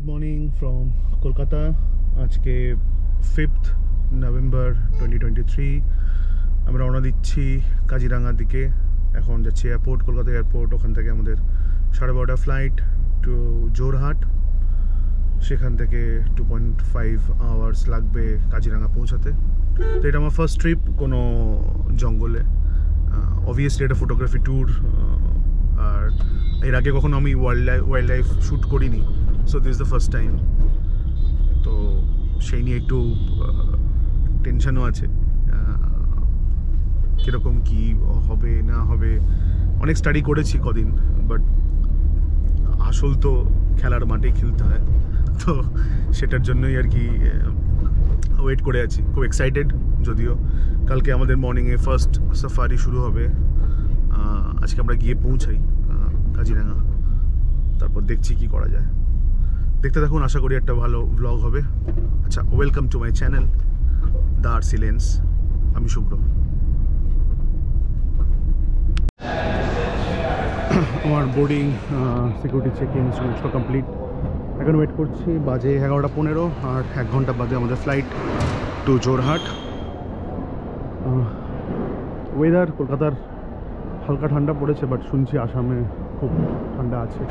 Good morning from Kolkata. আজকে 5th November 2023। আমরা রওনা দিচ্ছি কাজিরাঙ্গার দিকে। এখন যাচ্ছি এয়ারপোর্ট, কলকাতা এয়ারপোর্ট। ওখান থেকে আমাদের 12:30 ফ্লাইট টু জোরহাট। সেখান থেকে 2.5 আওয়ার্স লাগবে কাজিরাঙ্গা পৌঁছাতে। তো এটা আমার ফার্স্ট ট্রিপ কোনো জঙ্গলে। অবভিয়াসলি এটা ফটোগ্রাফি ট্যুর, আর এর আগে কখনো আমি ওয়াইল্ড লাইফ শ্যুট করিনি। So this the first time. তো সেই নিয়ে একটু টেনশনও আছে, কীরকম কী হবে না হবে। অনেক স্টাডি করেছি কদিন, বাট আসল তো খেলার মাঠেই খেলতে হয়। তো সেটার জন্যই আর কি ওয়েট করে আছি। খুব এক্সাইটেড। যদিও কালকে আমাদের মর্নিংয়ে ফার্স্ট সাফারি শুরু হবে। আজকে আমরা গিয়ে পৌঁছাই কাজিরাঙ্গা, তারপর দেখছি কি করা যায়। দেখতে থাকুন, আশা করি একটা ভালো ব্লগ হবে। আচ্ছা, welcome to my channel the RC lens. আমি শুভ্র। আমার বোর্ডিং, সিকিউরিটি চেকিং সমস্ত কমপ্লিট। এখন ওয়েট করছি। বাজে 11:15, আর 1 ঘন্টা বাদে আমাদের ফ্লাইট টু জোরহাট। ওয়েদার কলকাতার হালকা ঠান্ডা পড়েছে, বাট শুনছি আসামে খুব ঠান্ডা আছে।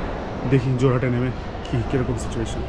দেখি জোরহাটে নেমে কীরকম সিচুয়েশন।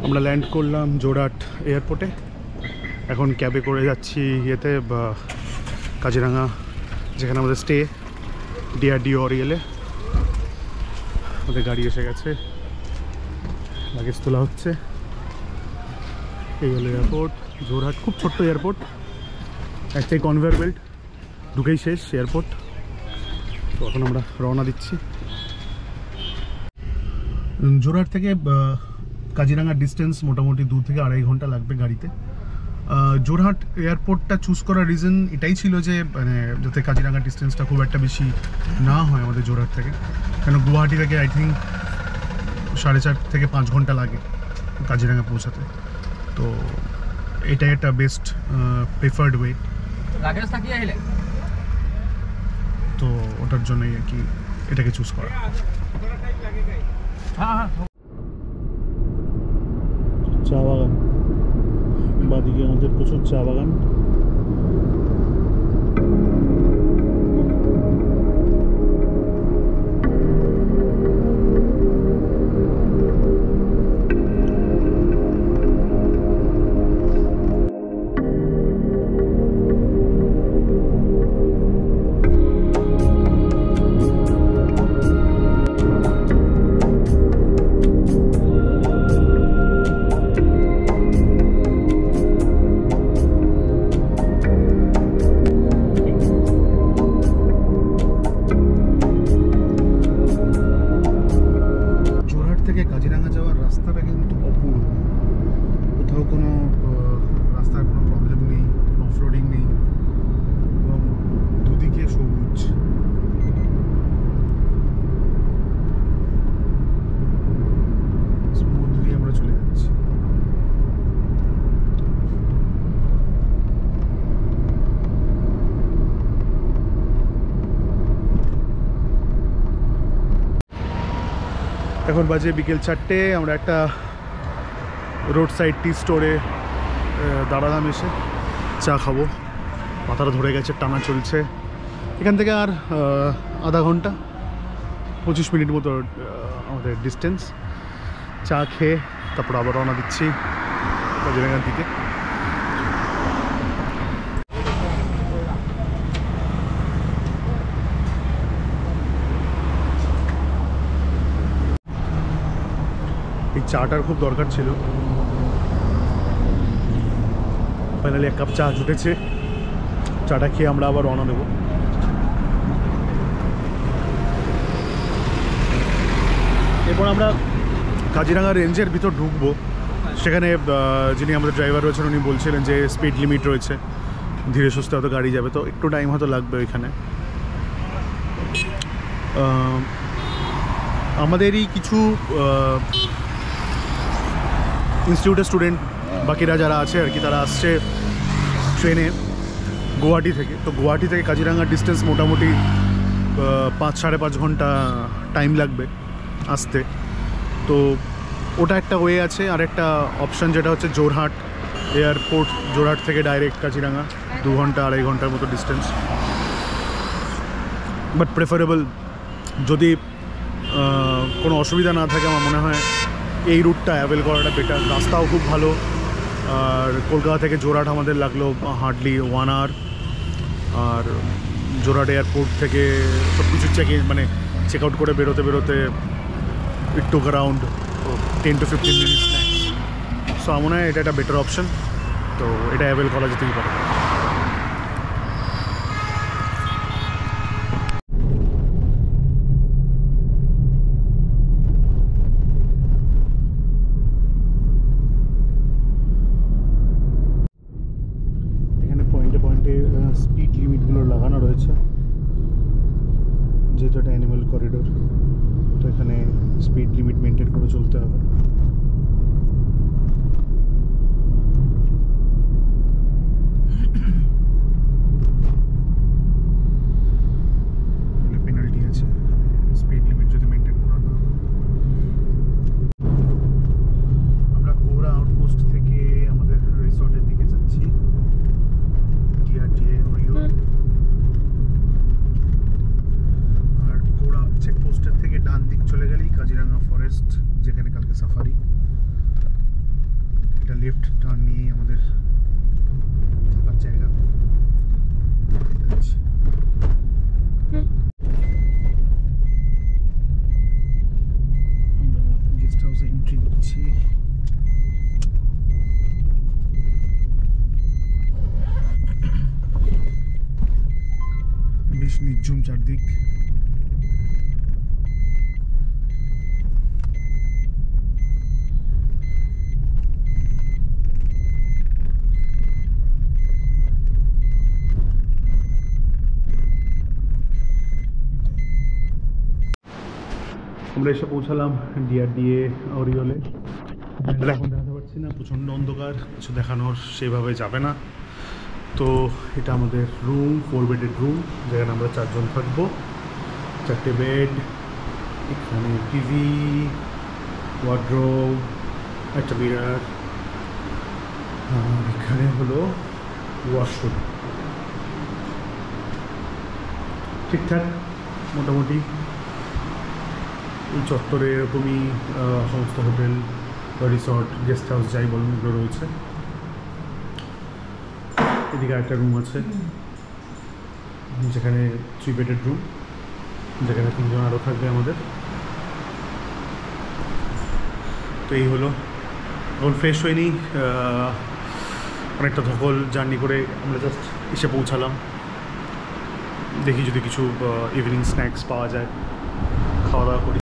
আমরা ল্যান্ড করলাম জোরহাট এয়ারপোর্টে। এখন ক্যাবে করে যাচ্ছি ইয়েতে কাজিরাঙ্গা, যেখানে আমাদের স্টে, ডিআরডিও অরিয়েলে। আমাদের গাড়ি এসে গেছে, লাগেজ তোলা হচ্ছে। এই হলো এয়ারপোর্ট জোরহাট। খুব ছোট্ট এয়ারপোর্ট, একটাই কনভেয়ার বেল্ট, ঢুকেই শেষ এয়ারপোর্ট। তো এখন আমরা রওনা দিচ্ছি। জোরহাট থেকে কাজিরাঙ্গার ডিস্টেন্স মোটামুটি 2 থেকে 2.5 ঘন্টা লাগবে গাড়িতে। জোরহাট এয়ারপোর্টটা চুজ করার রিজন এটাই ছিল যে মানে যাতে কাজিরাঙ্গার ডিস্টেন্সটা খুব একটা বেশি না হয় আমাদের জোরহাট থেকে। কেন গুয়াহাটি থেকে আই থিঙ্ক 4.5 থেকে 5 ঘন্টা লাগে কাজিরাঙ্গা পৌঁছাতে। তো এটাই একটা বেস্ট প্রেফার্ড ওয়ে। তো ওটার জন্যই আর কি এটাকে চুজ করা। চা বাগান, বাদিকে আমাদের প্রচুর চা বাগান। কাজিরাঙ্গা যাওয়ার রাস্তাটা কিন্তু অপূর্ব। কোথাও কোনো রাস্তার কোনো প্রবলেম নেই, কোনো অফরোডিং নেই, এবং দুদিকে সবুজ। স্মুথলি আমরা চলে যাচ্ছি। এখন বাজে বিকেল 4টে। আমরা একটা রোড সাইড টি স্টোরে দাঁড়ালাম, এসে চা খাবো। মাথাটা ধরে গেছে, টানা চলছে। এখান থেকে আর আধা ঘন্টা 25 মিনিট মতো আমাদের ডিস্টেন্স। চা খেয়ে তারপর আবার রওনা দিচ্ছি কাজিরাঙার দিকে। এই চাটার খুব দরকার ছিল, ফাইনালি 1 কাপ চা জুটেছে। চাটা খেয়ে আমরা আবার রওনা দেবো। এরপর আমরা কাজিরাঙা রেঞ্জের ভিতর ঢুকবো। সেখানে যিনি আমাদের ড্রাইভার রয়েছেন উনি বলছিলেন যে স্পিড লিমিট রয়েছে, ধীরে সুস্থে হয়তো গাড়ি যাবে, তো একটু টাইম হয়তো লাগবে ওইখানে। আমাদেরই কিছু ইনস্টিটিউটের স্টুডেন্ট বাকিরা যারা আছে আর কি, তারা আসছে ট্রেনে গুয়াহাটি থেকে। তো গুয়াহাটি থেকে কাজিরাঙার ডিস্টেন্স মোটামুটি 5-5.5 ঘন্টা টাইম লাগবে আসতে। তো ওটা একটা ওয়ে আছে। আর একটা অপশান যেটা হচ্ছে জোরহাট এয়ারপোর্ট, জোরহাট থেকে ডাইরেক্ট কাজিরাঙা 2 ঘন্টা 2.5 ঘন্টার মতো ডিস্টেন্স। বাট প্রেফারেবল, যদি কোনো অসুবিধা না থাকে আমার মনে হয় এই রুটটা অ্যাভেল করাটা বেটার। রাস্তাও খুব ভালো। আর কলকাতা থেকে জোরহাট আমাদের লাগলো হার্ডলি 1 আওয়ার। আর জোরহাট এয়ারপোর্ট থেকে সব কিছু চেক আউট করে বেরোতে it took around 10 to 15 minutes max. So আমার মনে হয় এটা একটা বেটার অপশান। তো এটা অ্যাভেল করা যেতেই পারে। এখানে পয়েন্টে পয়েন্টে স্পিড লিমিটগুলো লাগানো রয়েছে, যেহেতু একটা অ্যানিমাল করিডোর। তো এখানে স্পিড লিমিট মেনটেন করে চলতে হবে। পেনাল্টি আছে স্পিড লিমিট যদি মেনটেন করা না হয়। আমরা কোরা আউটপোস্ট থেকে আমাদের রিসর্টের দিকে যাচ্ছি, ডিআরডিএ ওরিও। আর কোরা চেকপোস্টের থেকে ডান দিক চলে গেলেই কাজিরাঙা ফরেস্ট, যেখানে কালকে সাফারি। এটা লেফট টার্ন নিয়েই আমাদের থাকার জায়গা। আমরা গেস্ট হাউসে এন্ট্রি করছি। বেশ নির্ঝুম চারদিক। আমরা এসে পৌঁছালাম ডিআরডিএ অরিওলে। এখন দেখাতে পারছি না, প্রচণ্ড অন্ধকার, কিছু দেখানোর সেভাবে যাবে না। তো এটা আমাদের রুম, 4 বেডের রুম, যেখানে আমরা 4 জন থাকবো। 4টে বেড, এখানে টিভি, ওয়ার্ড্রোব, একটা মিরর, আর এখানে হলো ওয়াশরুম। ঠিকঠাক মোটামুটি এই চত্বরে এরকমই সমস্ত হোটেল, রিসর্ট, গেস্ট হাউস যাই বলুন এগুলো রয়েছে। এদিকে একটা রুম আছে যেখানে 3 বেডের রুম, যেখানে 3 জন আরও থাকবে আমাদের। তো এই হলো। এখন ফ্রেশ হয়নি, অনেকটা ধকল জার্নি করে আমরা জাস্ট এসে পৌঁছালাম। দেখি যদি কিছু ইভিনিং স্ন্যাক্স পাওয়া যায়, খাওয়া দাওয়া করি।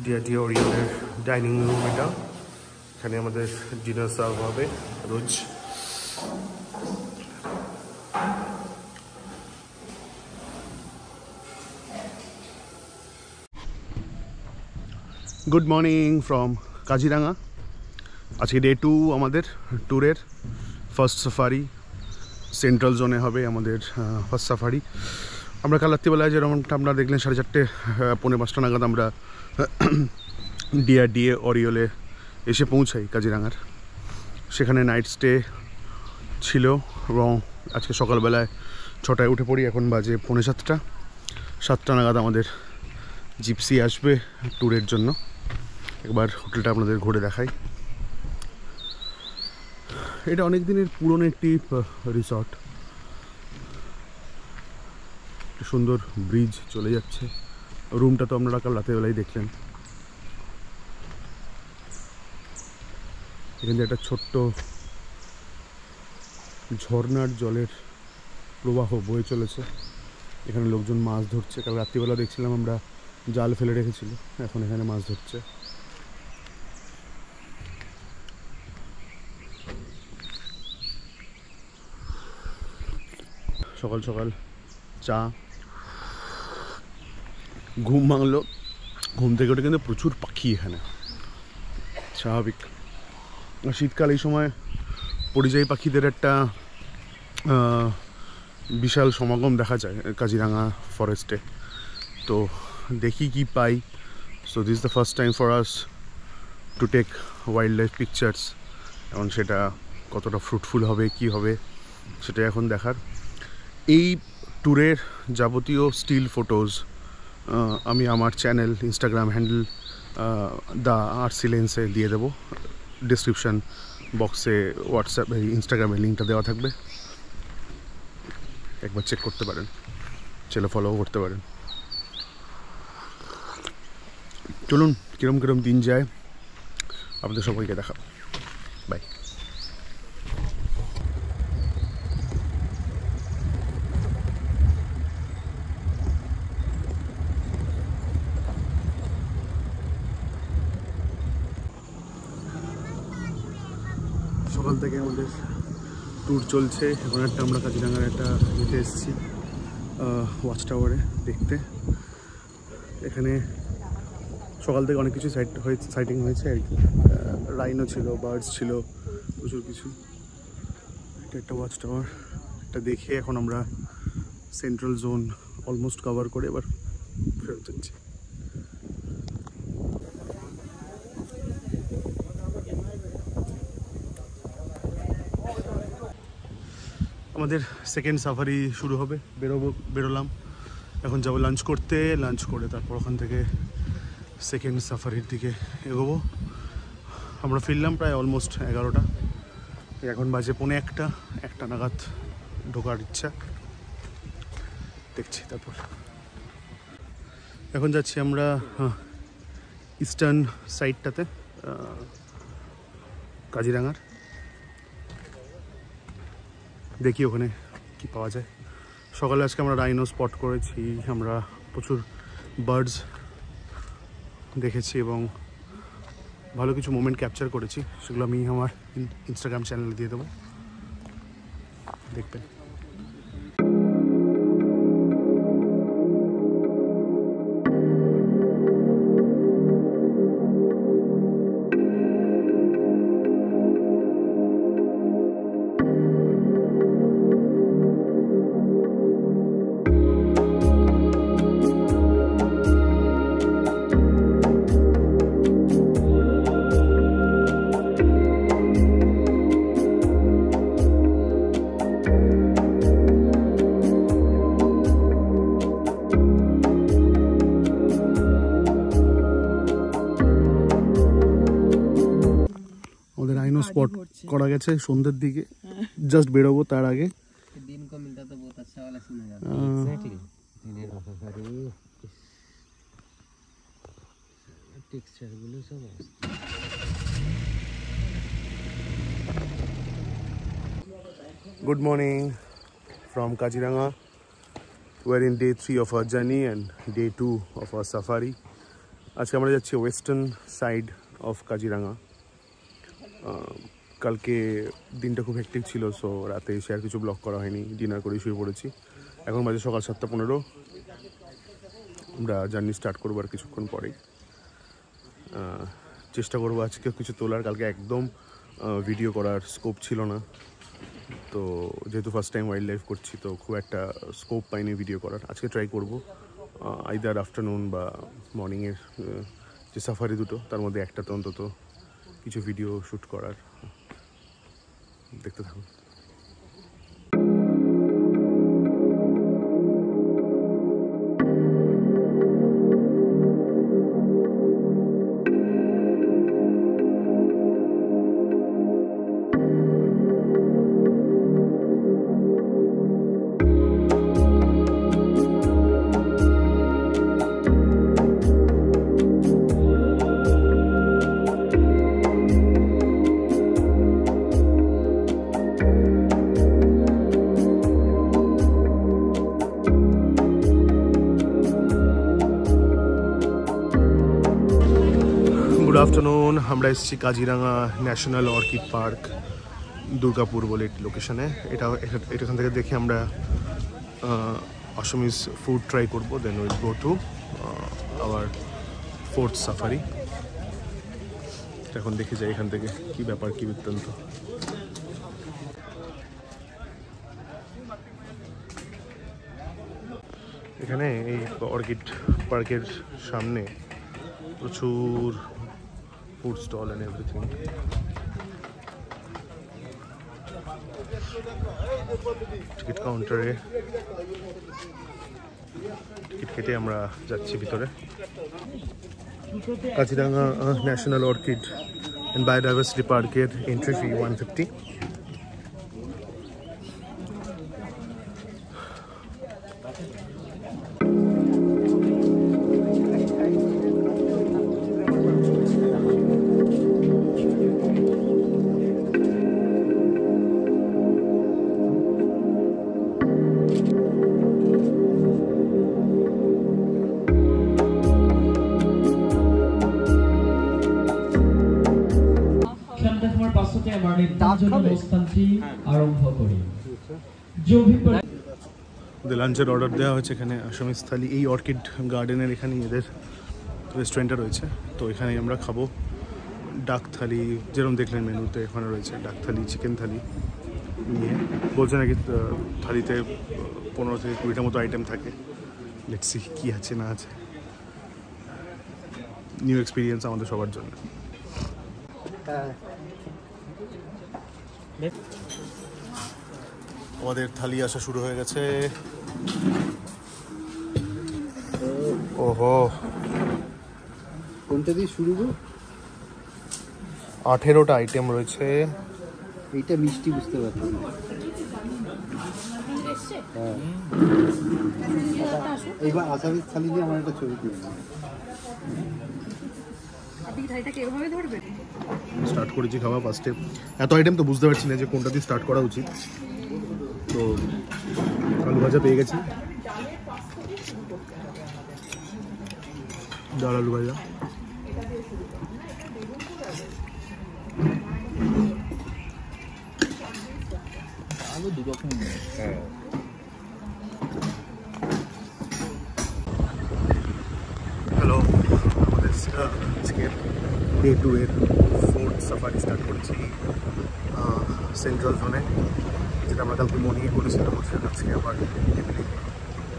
ডিআরডিএ ওরিওলের ডাইনিং রুম এটা। এখানে আমাদের ডিনার সার্ভ হবে রোজ। Good morning from Kaziranga. আজকে ডে 2 আমাদের ট্যুরের ফার্স্ট সাফারি। সেন্ট্রাল জোনে হবে আমাদের ফার্স্ট সাফারি। আমরা কাল রাত্রিবেলায় যেরকমটা আমরা দেখলেন 4:30 পৌনে 5টা নাগাদ আমরা ডিআরডিএ অরিওলে এসে পৌঁছাই কাজিরাঙার। সেখানে নাইট স্টে ছিল এবং আজকে সকালবেলায় 6টায় উঠে পড়ি। এখন বাজে পৌনে 7টা। 7টা নাগাদ আমাদের জিপসি আসবে ট্যুরের জন্য। একবার হোটেলটা আপনাদের ঘুরে দেখাই। এটা অনেক দিনের পুরনো একটি রিসর্ট। সুন্দর ব্রিজ চলে যাচ্ছে। রুমটা তো আপনারা কাল রাতের বেলায় দেখলেন। এখান থেকে একটা ছোট্ট ঝর্ণার জলের প্রবাহ বয়ে চলেছে। এখানে লোকজন মাছ ধরছে। কাল রাত্রিবেলা দেখছিলাম আমরা জাল ফেলে রেখেছিল, এখন এখানে মাছ ধরছে। সকাল সকাল চা, ঘুম ভাঙলো। ঘুম থেকে ওঠে কিন্তু প্রচুর পাখি এখানে, স্বাভাবিক। শীতকাল এই সময় পরিযায়ী পাখিদের একটা বিশাল সমাগম দেখা যায় কাজিরাঙা ফরেস্টে। তো দেখি কি পাই। So this the first time for us to take wild life pictures. এখন সেটা কতটা ফ্রুটফুল হবে, কি হবে, সেটা এখন দেখার। এই ট্যুরের যাবতীয় স্টিল ফটোজ আমি আমার channel, Instagram handle the RC লেন্সে দিয়ে দেবো। ডিসক্রিপশান বক্সে হোয়াটসঅ্যাপ, ইনস্টাগ্রামের লিঙ্কটা দেওয়া থাকবে, একবার চেক করতে পারেন, চ্যানেল ফলো করতে পারেন। চলুন কিরম কিরম দিন যায় আপনাদের সবাইকে দেখাবো। বাই। সকাল থেকে আমাদের ট্যুর চলছে। এখন একটা আমরা কাজিরাঙার একটা ইয়েতে এসেছি, ওয়াচ টাওয়ারে দেখতে। এখানে সকাল থেকে অনেক কিছু সাইটিং হয়েছে আর কি। রাইনো ছিল, বার্ডস ছিল, প্রচুর কিছু। এটা একটা ওয়াচ টাওয়ার, এটা দেখে এখন আমরা সেন্ট্রাল জোন অলমোস্ট কভার করে এবার ফেরত যাচ্ছি। আমাদের সেকেন্ড সাফারি শুরু হবে। বেরোলাম, এখন যাবো লাঞ্চ করতে। লাঞ্চ করে তারপর ওখান থেকে সেকেন্ড সাফারির দিকে এগোবো। আমরা ফিরলাম প্রায় অলমোস্ট 11টা। এখন বাজে 1:45, 1টা নাগাদ ঢোকার ইচ্ছা, দেখছি। তারপর এখন যাচ্ছি আমরা ইস্টার্ন সাইডটাতে কাজিরাঙার। দেখি ওখানে কি পাওয়া যায়। সকালে আজকে আমরা রাইনো স্পট করেছি, আমরা প্রচুর বার্ডস দেখেছি এবং ভালো কিছু মোমেন্ট ক্যাপচার করেছি। সেগুলো আমি আমার ইনস্টাগ্রাম চ্যানেলে দিয়ে দেবো, দেখবেন। স্পট করা গেছে সন্ধ্যের দিকে, জাস্ট বেরোবো তার আগে। Good morning from Kaziranga. We're in day 3 of our journey and day 2 of our safari. আজকে আমরা যাচ্ছি ওয়েস্টার্ন সাইড অফ কাজিরাঙা। কালকে দিনটা খুব হেক্টিক ছিল, সো রাতে এসে আর কিছু ব্লগ করা হয়নি, ডিনার করে শুয়ে পড়েছি। এখন বাজে সকাল 7:15। আমরা জার্নি স্টার্ট করবো আর কিছুক্ষণ পরেই। চেষ্টা করবো আজকে কিছু তোলার। কালকে একদম ভিডিও করার স্কোপ ছিল না, তো যেহেতু ফার্স্ট টাইম ওয়াইল্ড লাইফ করছি তো খুব একটা স্কোপ পাইনি ভিডিও করার। আজকে ট্রাই করবো আইদার আফটারনুন বা মর্নিংয়ের যে সাফারি দুটো, তার মধ্যে একটাতে অন্তত কিছু ভিডিও শ্যুট করার। দেখতে থাকুন। আমরা এসেছি Kaziranga national orchid park, Durgapur বলে একটি লোকেশনে। এখান থেকে দেখে আমরা আসামিজ ফুড ট্রাই করবো, then will go to our fourth safari. এখন দেখে যাই এখান থেকে কি ব্যাপার, কি বৃত্তান্ত। এখানে এই অর্কিড পার্কের সামনে প্রচুর food stall and everything. Ticket কাউন্টারে টিকিট কেটে আমরা যাচ্ছি ভিতরে। Kaziranga national orchid and biodiversity পার্কের এন্ট্রি ফি 150। লাঞ্চের অর্ডার দেওয়া হয়েছে এখানে আসামিজ থালি। এই অর্কিড গার্ডেনের এখানে এদের রেস্টুরেন্টটা রয়েছে, তো এখানে আমরা খাবো ডাক থালি, যেরকম দেখলেন মেনুতে এখানে রয়েছে ডাক থালি, চিকেন থালি নিয়ে। বলছে নাকি থালিতে 15 থেকে 20টা মতো আইটেম থাকে। লেটস সি কী আছে না আছে। নিউ এক্সপিরিয়েন্স আমাদের সবার জন্য। আমাদের থালি আসা শুরু হয়ে গেছে। ওহো, কোনটা দিয়ে শুরু গো? 18টা আইটেম রয়েছে। এইটা মিষ্টি বুঝতে পারছি। হ্যাঁ, এইবার আসামিজ থালি দিয়ে আমার একটা ছবি তুলবে। স্টার্ট করেছি খাওয়া ফার্স্টে। এত আইটেম তো বুঝতে পারছি না যে কোনটা দিয়ে স্টার্ট করা উচিত। তো আলু ভাজা পেয়ে গেছি, ডাল আলু ভাজা। আলু দু রকম। হ্যাঁ, হ্যালো, আমাদের আজকের ডে 2 এর ফোর্থ সাফারি স্টার্ট করেছি সেন্ট্রাল জোনে, যেটা আমরা কালকে মর্নিংয়ে করেছিলাম। সেটা আজকে আবার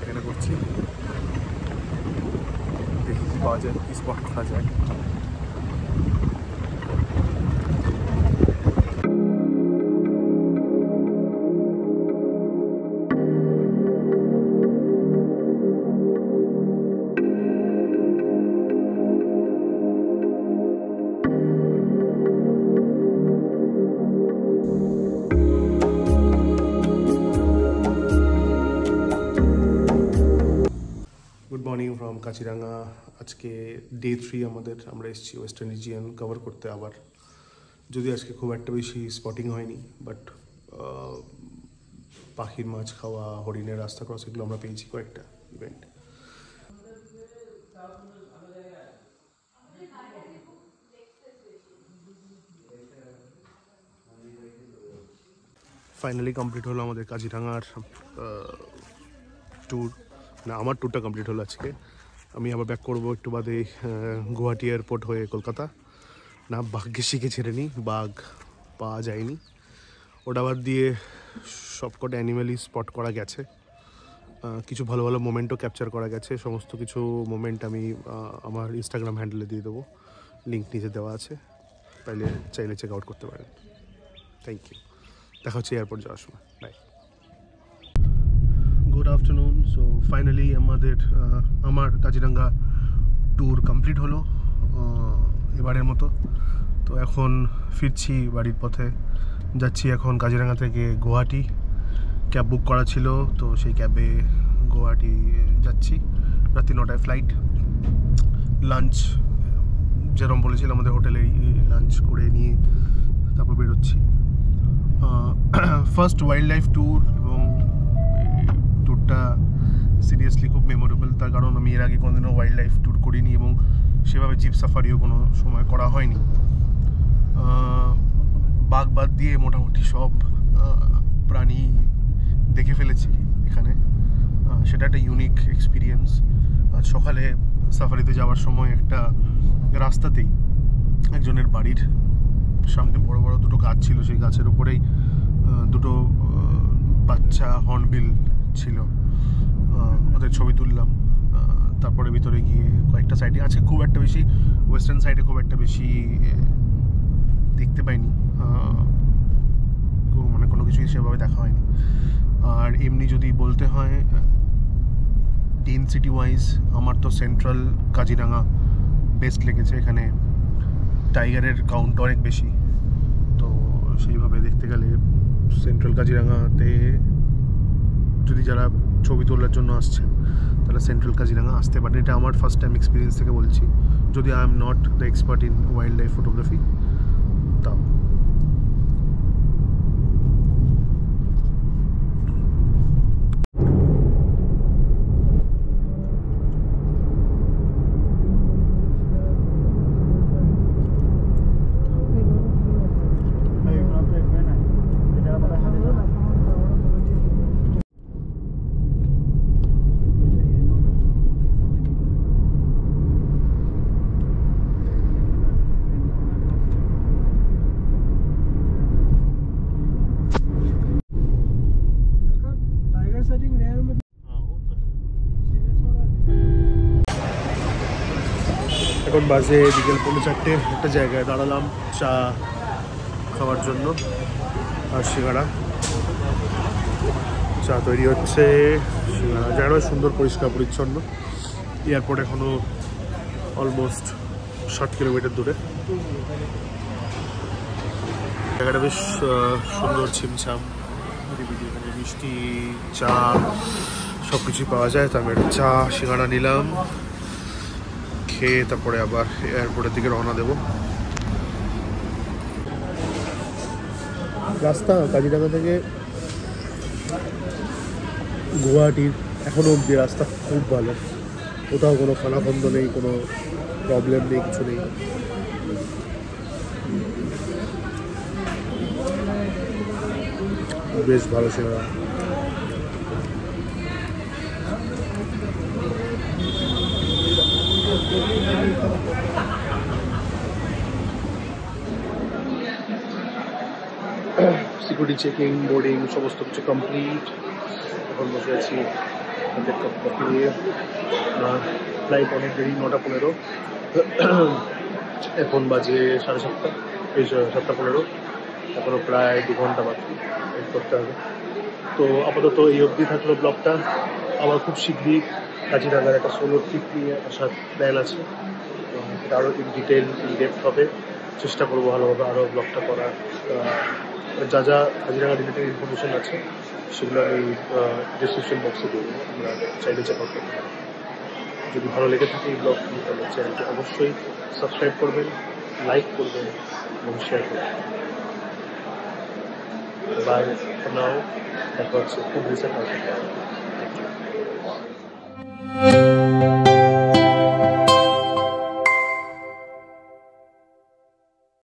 এখানে করছি। দেখি কী পাওয়া যায়, কী স্পট করা যায়। Good morning from Kaziranga. আজকে ডে 3 আমাদের। আমরা এসেছি ওয়েস্টার্ন রিজিয়ন কভার করতে আবার। যদি আজকে খুব একটা বেশি স্পটিং হয়নি, বাট পাখির মাছ খাওয়া, হরিণের রাস্তা ক্রস, এগুলো আমরা পেয়েছি কয়েকটা ইভেন্ট। ফাইনালি কমপ্লিট হলো আমাদের কাজিরাঙার ট্যুর। না, আমার ট্যুরটা কমপ্লিট হলো আজকে। আমি আবার ব্যাক করবো একটু বাদে গুয়াহাটি এয়ারপোর্ট হয়ে কলকাতা। না, বাঘকে শিখে ছেড়ে নিই, বাঘ পাওয়া যায়নি। ওটা বাদ দিয়ে সবকটা অ্যানিম্যালই স্পট করা গেছে। কিছু ভালো ভালো মোমেন্টও ক্যাপচার করা গেছে। সমস্ত কিছু মোমেন্ট আমি আমার ইনস্টাগ্রাম হ্যান্ডেলে দিয়ে দেবো, লিঙ্ক নিচে দেওয়া আছে, চাইলে চেক আউট করতে পারেন। থ্যাংক ইউ, দেখা হচ্ছে এয়ারপোর্ট যাওয়ার সময়। Bye. Good afternoon. So finally আমার কাজিরাঙ্গা ট্যুর কমপ্লিট হলো এবারের মতো। তো এখন ফিরছি বাড়ির পথে, যাচ্ছি এখন কাজিরাঙ্গা থেকে গুয়াহাটি। ক্যাব বুক করা ছিল, তো সেই ক্যাবে গুয়াহাটি যাচ্ছি। রাত্রি 9টায় ফ্লাইট। লাঞ্চ যেরকম বলেছিলাম আমাদের হোটেলেই লাঞ্চ করে নিয়ে তারপর বেরোচ্ছি। ফার্স্ট ওয়াইল্ড লাইফ ট্যুর, এবং ট্যুরটা সিরিয়াসলি খুব মেমোরেবল। তার কারণ আমি এর আগে কোনোদিনও ওয়াইল্ড লাইফ ট্যুর করিনি, এবং সেভাবে জিপ সাফারিও কোনো সময় করা হয়নি। বাঘ বাদ দিয়ে মোটামুটি সব প্রাণী দেখে ফেলেছি এখানে। সেটা একটা ইউনিক এক্সপিরিয়েন্স। আজ সকালে সাফারিতে যাওয়ার সময় একটা রাস্তাতেই একজনের বাড়ির সামনে বড় বড় দুটো গাছ ছিল, সেই গাছের উপরেই দুটো বাচ্চা হর্নবিল ছিল। ওদের ছবি তুললাম। তারপরে ভিতরে গিয়ে কয়েকটা সাইডে আছে, খুব একটা বেশি ওয়েস্টার্ন সাইডে খুব একটা বেশি দেখতে পাইনি, মানে কোনো কিছুই সেভাবে দেখা হয়নি। আর এমনি যদি বলতে হয় ডেনসিটি ওয়াইজ আমার তো সেন্ট্রাল কাজিরাঙা বেস্ট লেগেছে। এখানে টাইগারের কাউন্ট অনেক বেশি, তো সেইভাবে দেখতে গেলে সেন্ট্রাল কাজিরাঙাতে যদি যারা ছবি তোলার জন্য আসছেন তাহলে সেন্ট্রাল কাজিরাঙা আসতে পারেন। এটা আমার ফার্স্ট টাইম এক্সপিরিয়েন্স থেকে বলছি, যদি I am not the expert in wild life photography. তাও এখন বাজে বিকেল 4:30। একটা জায়গায় দাঁড়ালাম চা খাওয়ার জন্য আর সিঙ্গাড়া। চা তৈরি হচ্ছে, সিঙ্গাড়া। জায়গাটা সুন্দর পরিষ্কার পরিচ্ছন্ন। এয়ারপোর্ট এখনো অলমোস্ট 60 কিলোমিটার দূরে। জায়গাটা বেশ সুন্দর, ছিমছাম, এখানে মিষ্টি চা সব কিছুই পাওয়া যায়। তো আমি একটা চা সিঙ্গাড়া নিলাম, খেয়ে তারপরে আবার এয়ারপোর্টের দিকে রওনা দেব। রাস্তা কাজিরাঙা থেকে গুয়াহাটির এখনো অব্দি রাস্তা খুব ভালো, কোথাও কোনো খানাখন্দ নেই, কোনো প্রবলেম নেই, কিছু নেই। বেশ ভালো ছিল। সিকিউরিটি চেকিং, বোর্ডিং সমস্ত কিছু কমপ্লিট। এখন বসে আছি হাতে কাপ কফি নিয়ে। ফ্লাইট অনেক দেরি, 9:15। এখন বাজে 7:30, এই 7:15। এখনও প্রায় 2 ঘন্টা বাকি ওয়েট করতে হবে। তো আপাতত এই অবধি থাকলো ব্লগটা। আমার খুব শীঘ্রই কাজিরাঙার একটা সোলো ট্রিপ নিয়ে আসার প্ল্যান আছে। এটা আরও ইন ডিটেল ইন ডেপথ হবে, চেষ্টা করবো ভালোভাবে আরও ব্লগটা করার। যা যা কাজিরাঙা রিলেটেড ইনফরমেশন আছে সেগুলো আমি ডিসক্রিপশন বক্সে দেবো, আমরা চাইলে চেক আউট করতে পারি। যদি ভালো লেগে থাকে এই ব্লগটি তাহলে চ্যানেলটি অবশ্যই সাবস্ক্রাইব করবেন, লাইক করবেন এবং শেয়ার করবেন। বাই ফর নাও, দেখা হচ্ছে খুব রিসেন্ট।